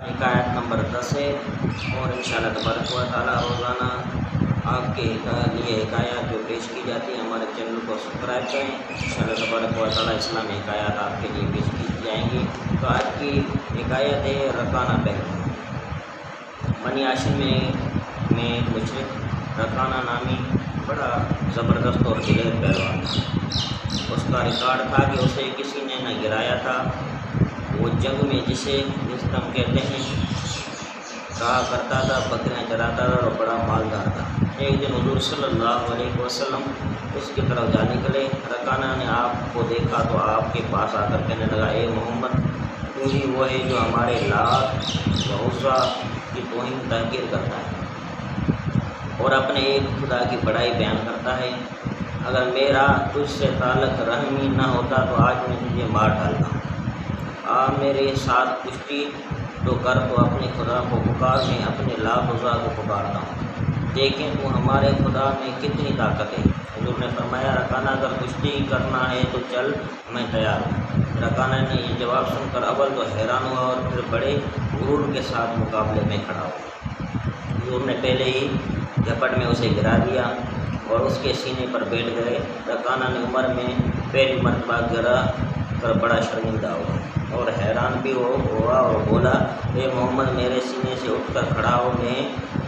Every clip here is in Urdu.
حکایت نمبر 10 ہے اور انشاءاللہ تبارک و تعالیٰ روزانہ آپ کے لیے حکایات جو پیش کی جاتی ہیں ہمارے چینل کو سبسکرائب کریں۔ انشاءاللہ تبارک و تعالیٰ اسلامی حکایات آپ کے لیے پیش کی جائیں گی۔ تو آج کی حکایت ہے رکانہ پہلوان۔ بنی ہاشم میں مشرک رکانہ نامی بڑا زبردست اور دلیر پہلوان تھا۔ اس کا ریکارڈ تھا کہ اسے کسی نے نہ گرایا تھا۔ وہ جنگ میں جسے نستم کہتے ہیں کہا کرتا تھا، بکریاں چراتا تھا اور بڑا مالدار تھا۔ ایک دن حضور صلی اللہ علیہ وسلم اس کی طرف جا نکلے۔ رکانہ نے آپ کو دیکھا تو آپ کے پاس آ کر کہنے لگا، اے محمد، تو ہی وہ ہے جو ہمارے لات و عزیٰ کی توہین تحقیر کرتا ہے اور اپنے ایک خدا کی بڑائی بیان کرتا ہے۔ اگر میرا تجھ سے تعلق رحمی نہ ہوتا تو آج میں تجھے مار ڈالتا۔ آ میرے ساتھ کشتی تو کر، تو اپنے خدا کو پکار، میں اپنے لات و عزیٰ کو پکارتا ہوں، دیکھیں تو ہمارے خدا میں کتنی طاقت ہے۔ حضور نے فرمایا، رکانہ اگر کشتی کرنا ہے تو چل، میں تیار ہوں۔ رکانہ نے یہ جواب سن کر اول تو حیران ہوا اور پھر بڑے غرور کے ساتھ مقابلے میں کھڑا ہوا۔ حضور نے پہلے ہی جھپٹ میں اسے گرا دیا اور اس کے سینے پر بیٹھ گئے۔ رکانہ نے عمر میں پہلی مرتبہ گرا کر بڑا شرمندہ ہوا اور حیران بھی ہوا اور بولا، اے محمد، میرے سینے سے اٹھ کر کھڑا ہو،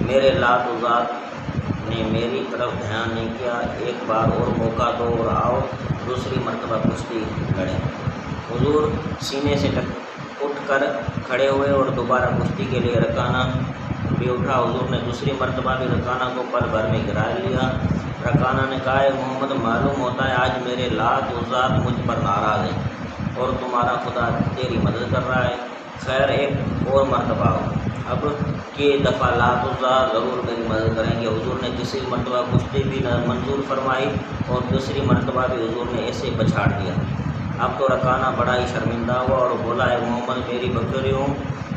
میرے لات و ذات نے میری طرف دھیان نہیں کیا، ایک بار اور موقع دو اور آؤ دوسری مرتبہ کشتی لڑیں۔ حضور سینے سے اٹھ کر کھڑے ہوئے اور دوبارہ کشتی کے لیے رکانہ بھی اٹھا۔ حضور نے دوسری مرتبہ بھی رکانہ کو پل بھر میں گرا لیا۔ رکانہ نے کہا، اے محمد، معلوم ہوتا ہے آج میرے لات و ذات مجھ پر ناراض ہے اور تمہارا خدا تیری مدد کر رہا ہے۔ خیر، ایک اور مرتبہ ہو، اب کی دفعہ لات و ذات ضرور میری مدد کریں گے۔ حضور نے تیسری مرتبہ کشتی بھی منظور فرمائی اور دوسری مرتبہ بھی حضور نے ایسے پچھاڑ دیا۔ اب تو رکانہ بڑا ہی شرمندہ ہوا اور بولا، اے محمد، میری بکریوں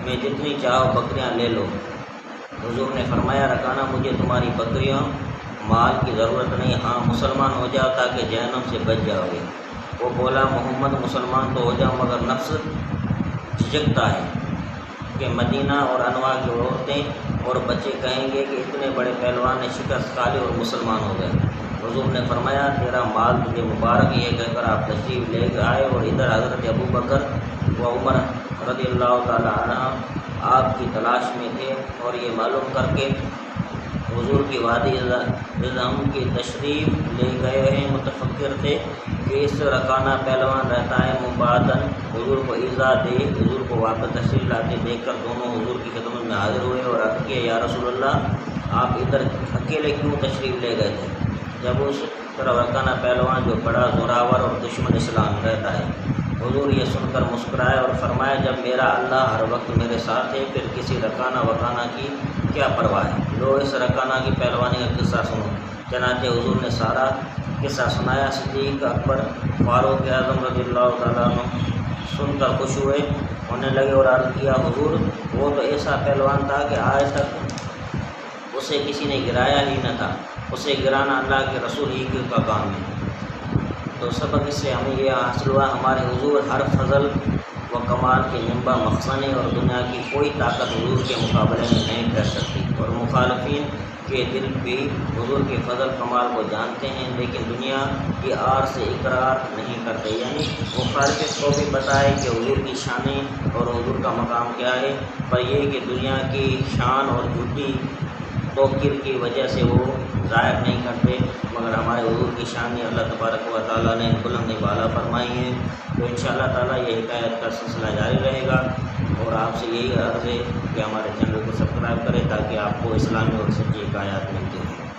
میں جتنی چاہو بکریاں لے لو۔ حضور نے فرمایا، رکانہ، مجھے تمہاری بکریوں مال کی ضرورت نہیں، ہاں مسلمان ہو جاؤ تاکہ جہنم سے بچ جاؤ گے۔ وہ بولا، محمد، مسلمان تو ہو جاؤں مگر نفس جھجکتا ہے کہ مدینہ اور انواع کی عورتیں اور بچے کہیں گے کہ اتنے بڑے پہلوان نے شکست کھا لی اور مسلمان ہو گئے۔ حضور نے فرمایا، تیرا مال تجھے مبارک، یہ کہہ کر آپ تشریف لے آئے اور ادھر حضرت ابو بکر و عمر رضی اللہ تعالیٰ عنہ آپ کی تلاش میں تھے اور یہ معلوم کر کے حضور کی وادی رضم کی تشریف لے گئے ہیں، متفکر تھے کہ اس رکانہ پہلوان رہتا ہے مبادن حضور کو ایذا دے۔ حضور کو واپس تشریف لاتے دیکھ کر دونوں حضور کی خدمت میں حاضر ہوئے اور عرض کیا، یا رسول اللہ، آپ ادھر اکیلے کیوں تشریف لے گئے تھے جب اس طرف رکانہ پہلوان جو بڑا زوراور اور دشمن اسلام رہتا ہے؟ حضور یہ سن کر مسکرائے اور فرمایا، جب میرا اللہ ہر وقت میرے ساتھ ہے پھر کسی رکانہ وکانہ کی کیا پرواہ ہے؟ لو اس رکانہ کی پہلوانی کا قصہ سنو۔ چنانچہ حضور نے سارا قصہ سنایا۔ صدیق اکبر فاروق اعظم رضی اللہ تعالیٰ عنہ سن کر خوش ہونے لگے اور عرض کیا، حضور، وہ تو ایسا پہلوان تھا کہ آج تک اسے کسی نے گرایا ہی نہ تھا، اسے گرانا اللہ کے رسول ہی کا کام ہے۔ تو سبق اس سے ہمیں یہ حاصل ہوا، ہمارے حضور ہر فضل و کمال کے منبع مخزن ہے اور دنیا کی کوئی طاقت حضور کے مقابلے میں نہیں ٹھہر سکتی، اور مخالفین کے دل بھی حضور کے فضل کمال کو جانتے ہیں لیکن دنیا کی آر سے اقرار نہیں کرتے۔ یعنی مخالفت کو بھی بتائے کہ حضور کی شانیں اور حضور کا مقام کیا ہے، پر یہ کہ دنیا کی شان اور جھوٹی توقیر کی وجہ سے وہ ظاہر نہیں کرتے، مگر ہمارے حضور کی شان اللہ تبارک و تعالیٰ نے بلند بالا فرمائی ہے۔ تو انشاءاللہ تعالیٰ یہ حکایت کا سلسلہ جاری رہے گا اور آپ سے یہی عرض ہے کہ ہمارے چینل کو سبسکرائب کریں تاکہ آپ کو اسلامی اور سچی حکایات ملتی ہیں۔